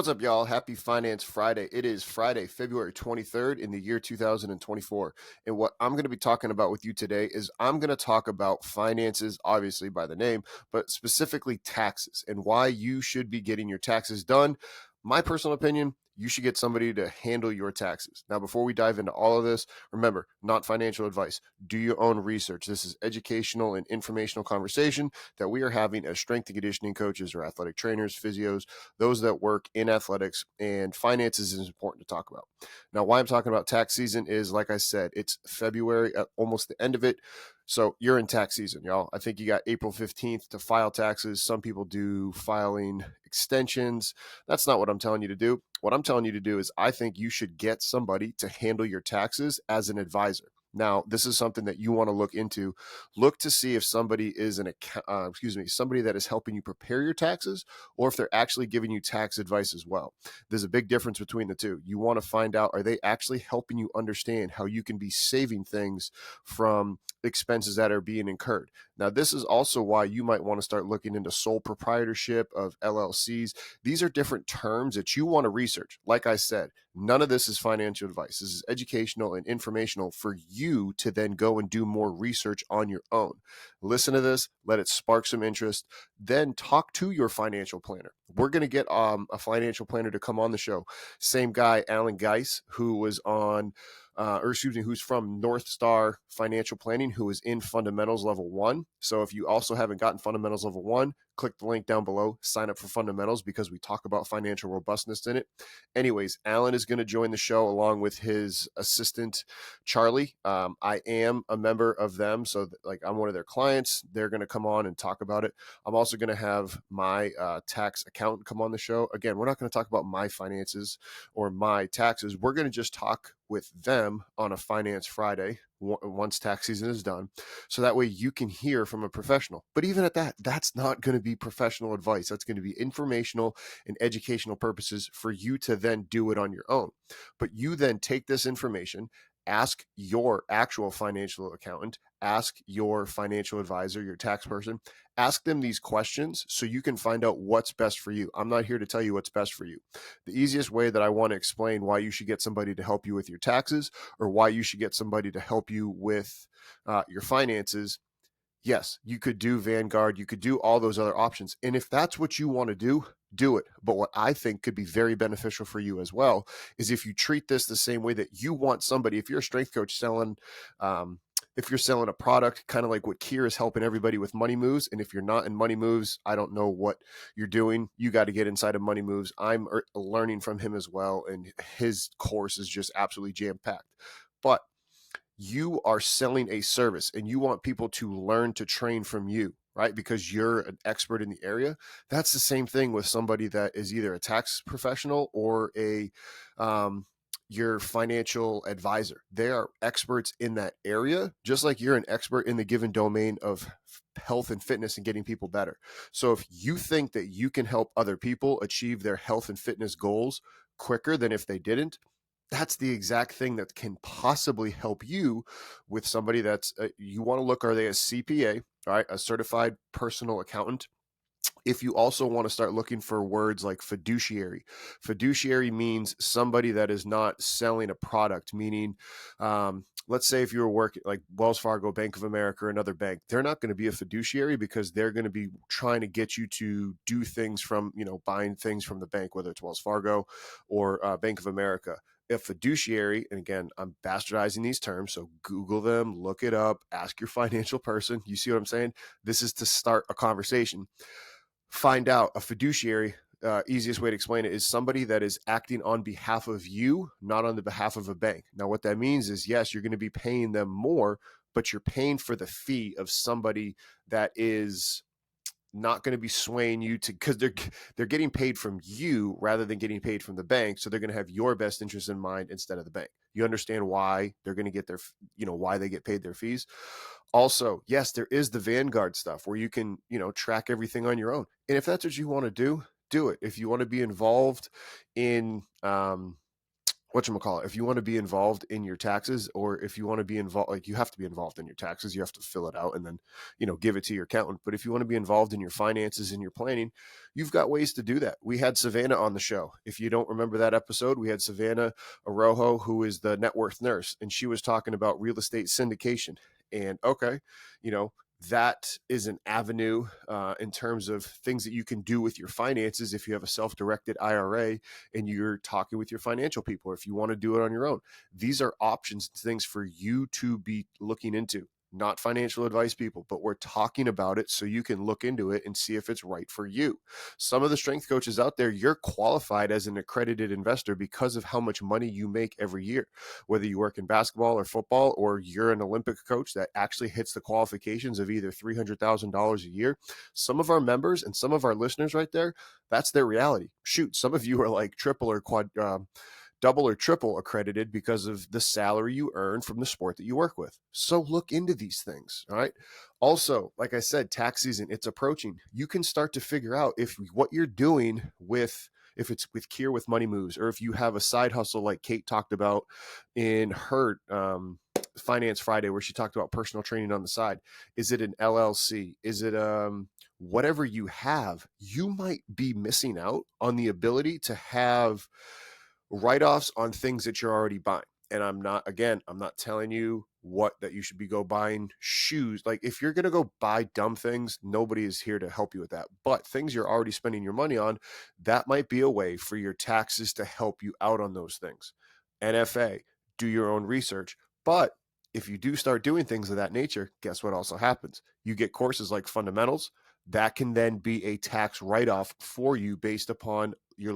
What's up, y'all? Happy Finance Friday. It is Friday, February 23rd in the year 2024. And what I'm going to be talking about with you today is I'm going to talk about finances, obviously by the name, but specifically taxes and why you should be getting your taxes done. My personal opinion, you should get somebody to handle your taxes. Now, before we dive into all of this, remember, not financial advice. Do your own research. This is educational and informational conversation that we are having as strength and conditioning coaches or athletic trainers, physios, those that work in athletics, and finances is important to talk about. Now, why I'm talking about tax season is, like I said, it's February, at almost the end of it. So you're in tax season, y'all. I think you got April 15th to file taxes. Some people do filing extensions. That's not what I'm telling you to do. What I'm telling you to do is I think you should get somebody to handle your taxes as an advisor. Now, this is something that you want to look into. Look to see if somebody is somebody that is helping you prepare your taxes, or if they're actually giving you tax advice as well. There's a big difference between the two. You want to find out, are they actually helping you understand how you can be saving things from expenses that are being incurred? Now, this is also why you might want to start looking into sole proprietorship of LLCs. These are different terms that you want to research. Like I said, none of this is financial advice. This is educational and informational for you to then go and do more research on your own. Listen to this, let it spark some interest, then talk to your financial planner. We're going to get a financial planner to come on the show. Same guy, Alan Geis, who was on who's from North Star Financial Planning, who is in Fundamentals Level 1. So if you also haven't gotten Fundamentals Level 1, click the link down below, sign up for Fundamentals, because we talk about financial robustness in it. Anyways, Alan is going to join the show along with his assistant, Charlie. I am a member of them, so I'm one of their clients. They're going to come on and talk about it. I'm also going to have my tax accountant come on the show. Again, we're not going to talk about my finances or my taxes. We're going to just talk with them on a Finance Friday once tax season is done, so that way you can hear from a professional. But even at that, that's not going to be professional advice. That's going to be informational and educational purposes for you to then do it on your own. But you then take this information, ask your actual financial accountant, ask your financial advisor, your tax person, ask them these questions so you can find out what's best for you. I'm not here to tell you what's best for you. The easiest way that I want to explain why you should get somebody to help you with your taxes, or why you should get somebody to help you with your finances, yes, you could do Vanguard, you could do all those other options. And if that's what you want to do it. But what I think could be very beneficial for you as well is if you treat this the same way that you want somebody, if you're a strength coach selling, if you're selling a product, kind of like what Kier is helping everybody with Money Moves. And if you're not in Money Moves, I don't know what you're doing. You got to get inside of Money Moves. I'm learning from him as well. And his course is just absolutely jam-packed. But you are selling a service and you want people to learn to train from you, right? Because you're an expert in the area. That's the same thing with somebody that is either a tax professional or your financial advisor. They are experts in that area, just like you're an expert in the given domain of health and fitness and getting people better. So if you think that you can help other people achieve their health and fitness goals quicker than if they didn't, that's the exact thing that can possibly help you with somebody that's, you want to look, are they a CPA, right? A certified personal accountant. If you also want to start looking for words like fiduciary means somebody that is not selling a product, meaning, let's say if you were working like Wells Fargo, Bank of America, or another bank, they're not going to be a fiduciary because they're going to be trying to get you to do things from, buying things from the bank, whether it's Wells Fargo or Bank of America. A fiduciary, and again, I'm bastardizing these terms, so Google them, look it up, ask your financial person. You see what I'm saying? This is to start a conversation. Find out a fiduciary. Easiest way to explain it is somebody that is acting on behalf of you, not on the behalf of a bank. Now, what that means is, yes, you're going to be paying them more, but you're paying for the fee of somebody that is not going to be swaying you to, because they're getting paid from you rather than getting paid from the bank. So they're going to have your best interest in mind instead of the bank. You understand why they're going to get their, why they get paid their fees. Also, yes, there is the Vanguard stuff where you can, track everything on your own. And if that's what you want to do it. If you want to be involved in, whatchamacallit, if you want to be involved in your taxes, or if you want to be involved, like you have to be involved in your taxes, you have to fill it out and then, give it to your accountant. But if you want to be involved in your finances and your planning, you've got ways to do that. We had Savannah on the show. If you don't remember that episode, we had Savannah Arojo, who is the net worth nurse, and she was talking about real estate syndication. And okay, you know, that is an avenue in terms of things that you can do with your finances if you have a self-directed IRA and you're talking with your financial people, or if you want to do it on your own. These are options, things for you to be looking into. Not financial advice, people, but we're talking about it so you can look into it and see if it's right for you. Some of the strength coaches out there, you're qualified as an accredited investor because of how much money you make every year. Whether you work in basketball or football, or you're an Olympic coach that actually hits the qualifications of either $300,000 a year, some of our members and some of our listeners right there, that's their reality. Shoot, some of you are like triple or double or triple accredited because of the salary you earn from the sport that you work with. So look into these things. All right. Also, like I said, tax season, it's approaching. You can start to figure out if what you're doing if it's with Kier with Money Moves, or if you have a side hustle like Kate talked about in her Finance Friday, where she talked about personal training on the side. Is it an LLC? Is it whatever you have? You might be missing out on the ability to have write-offs on things that you're already buying. And I'm not telling you that you should be go buying shoes. Like, if you're going to go buy dumb things, nobody is here to help you with that. But things you're already spending your money on, that might be a way for your taxes to help you out on those things. NFA, do your own research. But if you do start doing things of that nature, guess what also happens? You get courses like fundamentals that can then be a tax write-off for you based upon your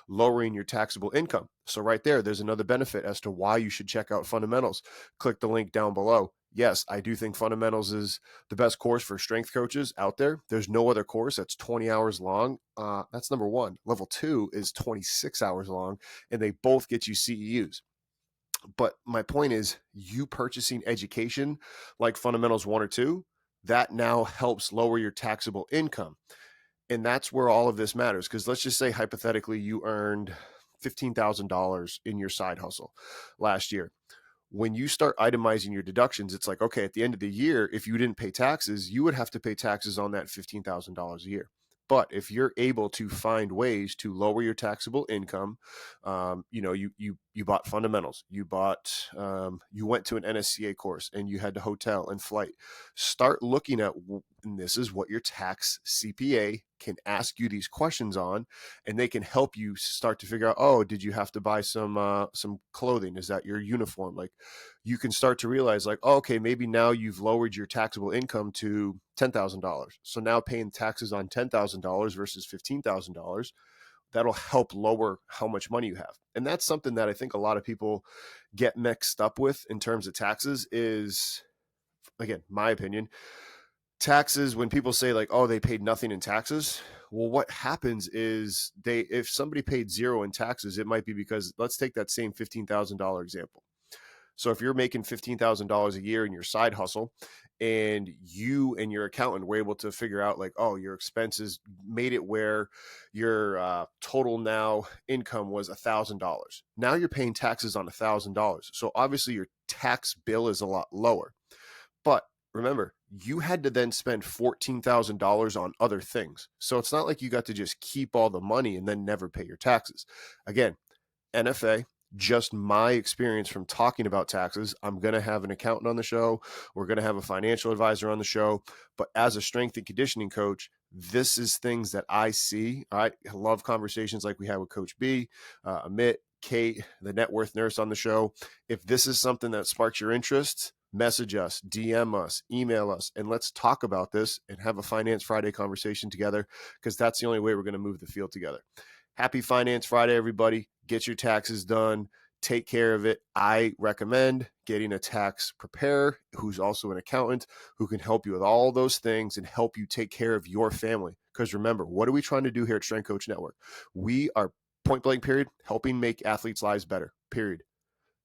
lowering your taxable income. So right there's another benefit as to why you should check out fundamentals. Click the link down below. Yes, I do think fundamentals is the best course for strength coaches out there. There's no other course that's 20 hours long. That's number one. Level 2 is 26 hours long, and they both get you CEUs. But my point is, you purchasing education like fundamentals 1 or 2, that now helps lower your taxable income. And that's where all of this matters. Because let's just say hypothetically you earned $15,000 in your side hustle last year. When you start itemizing your deductions, it's like, okay, at the end of the year, if you didn't pay taxes, you would have to pay taxes on that $15,000 a year. But if you're able to find ways to lower your taxable income, you bought fundamentals, you went to an NSCA course, and you had to hotel and flight. Start looking at, and this is what your tax CPA can ask you these questions on, and they can help you start to figure out, oh, did you have to buy some clothing? Is that your uniform? Like, you can start to realize, like, oh, okay, maybe now you've lowered your taxable income to $10,000. So now paying taxes on $10,000 versus $15,000, that'll help lower how much money you have. And that's something that I think a lot of people get mixed up with in terms of taxes is, again, my opinion, taxes, when people say like, oh, they paid nothing in taxes. Well, what happens is if somebody paid zero in taxes, it might be because, let's take that same $15,000 example. So if you're making $15,000 a year in your side hustle, and you and your accountant were able to figure out like, oh, your expenses made it where your total now income was $1,000. Now you're paying taxes on $1,000. So obviously your tax bill is a lot lower. But remember, you had to then spend $14,000 on other things. So it's not like you got to just keep all the money and then never pay your taxes. Again, NFA, just my experience from talking about taxes. I'm going to have an accountant on the show. We're going to have a financial advisor on the show. But as a strength and conditioning coach, this is things that I see. I love conversations like we had with Coach B, Amit, Kate, the net worth nurse on the show. If this is something that sparks your interest, message us, DM us, email us, and let's talk about this and have a Finance Friday conversation together, because that's the only way we're going to move the field together. Happy Finance Friday, everybody. Get your taxes done. Take care of it. I recommend getting a tax preparer who's also an accountant who can help you with all those things and help you take care of your family. Because remember, what are we trying to do here at Strength Coach Network? We are, point blank period, helping make athletes' lives better, period.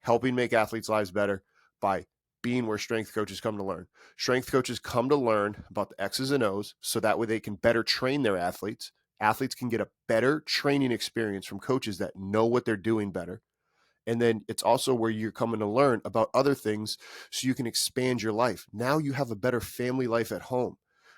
Helping make athletes' lives better by being where strength coaches come to learn. Strength coaches come to learn about the X's and O's so that way they can better train their athletes. Athletes can get a better training experience from coaches that know what they're doing better. And then it's also where you're coming to learn about other things so you can expand your life. Now you have a better family life at home.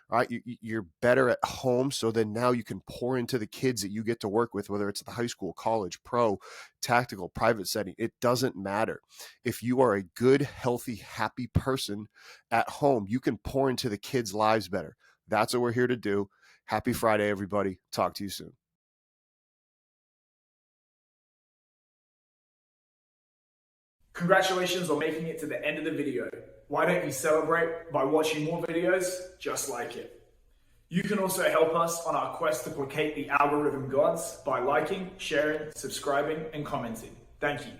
All right, you're better at home. So then now you can pour into the kids that you get to work with, whether it's the high school, college, pro, tactical, private setting. It doesn't matter. If you are a good, healthy, happy person at home, you can pour into the kids' lives better. That's what we're here to do. Happy Friday, everybody. Talk to you soon. Congratulations on making it to the end of the video. Why don't you celebrate by watching more videos just like it? You can also help us on our quest to placate the algorithm gods by liking, sharing, subscribing, and commenting. Thank you.